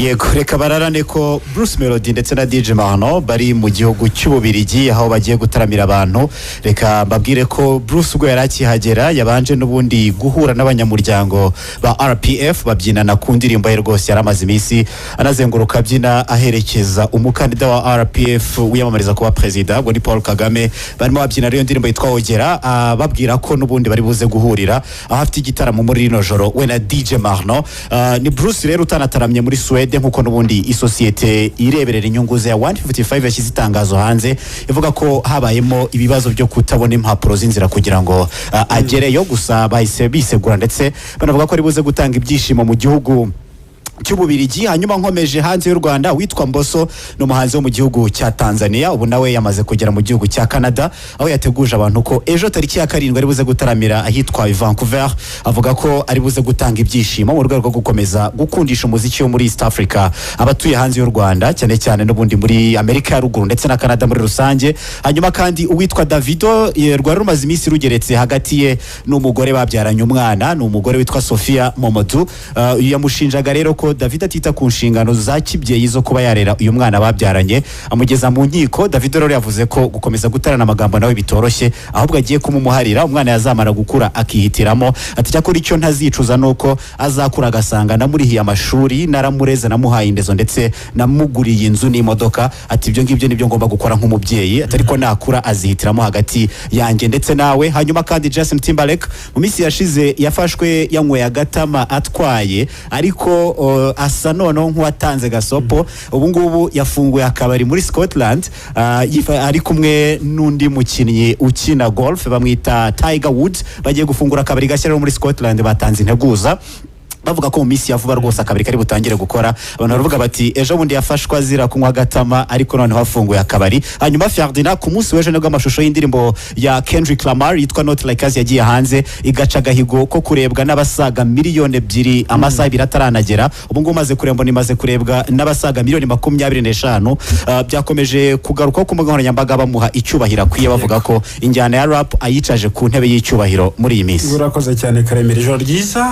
Yego reka bararane ko Bruce Melody ndetse na DJ Mahano bari mu gihugu cy'Ububirigi aho bagiye gutaramira abantu. Reka mbabwire ko Bruce ubwo yarakihagera yabanje n'ubundi guhura n'abanyamuryango ba RPF babyinana ku ndirimbo ye rwose yaramaze iminsi anazenguruka abyina aherekeza umukandida wa RPF wiyamamariza kuba president ngo ni Paul Kagame. Barimo babyina rero ndirimbo yitwa Ogera babwira ko n'ubundi bari buze guhurira aho afite igitaramo muri rino joro we na DJ Mahano. Ni Bruce rero utanataramye muri Sweden nkuko nubundi isosiyete ireberera inyungu za 155 yashyize itangazo hanze ivuga ko habayemo ibibazo byo kutabona impapuro z'inzira kugira ngo agereyo, gusa bahise bisegura ndetse banavuga ko ari buze gutanga ibyishimo mu gihugu cy'Ububirigi. Hanyuma nkomeje hanze y'u Rwanda witwa Mboso no muhanzi wo mu gihugu cya Tanzania, ubu nawe yamaze kugera mu gihugu cya Canada aho yateguje abantu ko ejo tariki ya 7 ari buze gutaramira ahitwa Vancouver. Avuga ko ari buze gutanga ibyishimo mu rwego rwo gukomeza gukundisha umuziki wo muri East Africa abatuye hanze y'u Rwanda, cyane cyane n'ubundi muri Amerika ya ruguru ndetse na Canada muri rusange. Hanyuma kandi uwitwa Davido rwari rumaze iminsi rugeretse hagati ye n'umugore babyaranye umwana, ni umugore witwa Sofia Momodu. Yamushinjaga rero ko David atita ku nshingano za kibyeyi zo kuba yarera uyu mwana babyaranye, amugeza mu nkiko. David rero yavuze ko gukomeza gutarana amagambo nawe bitoroshye, ahubwo agiye kumumuharira umwana yazamara gukura akihitiramo. Ati cyakora icyo ntazicuza nuko azakura agasanga namurihiye amashuri, naramureze, namuhaye indezo ndetse namuguriye inzu n'imodoka. Ati ibyo ngibyo nibyo ngomba gukora nk'umubyeyi, atari ko nakura azihitiramo hagati yanjye ndetse nawe. Hanyuma kandi Justin Timberlake mu minsi yashize yafashwe yanyweye agatama atwaye, ariko asa noneho nk'uwatanze gasopo. Ubu ngubu yafunguye akabari muri Scotland ari kumwe n'undi mukinnyi ukina golf bamwita Tiger Woods. Bagiye gufungura akabari gashya muri Scotland, batanze integuza bavuga ko mu minsi yavuba rwose akabari kari butangire gukora. Abantu baravuga bati ejo bundi yafashwa azira kunywa gatama ariko noneho hafunguye akabari. Hanyuma Ferdinand ku munsi w'ejo nibwo amashusho y'indirimbo ya Kendrick Lamar yitwa Not Like Us yagiye hanze igaca gahigo ko kurebwa n'abasaga miliyoni 2 amasaha 2 ataranagera. Ubu ngubu maze kurembo nimaze kurebwa n'abasaga miliyoni 25. Byakomeje kugaruka ku mbuga nkoranyambaga bamuha icyubahiro akwiye, bavuga ko injyana ya rap ayicaje ku ntebe y'icyubahiro muri iyi minsi. Urakoze cyane Karemera, ijoro ryiza.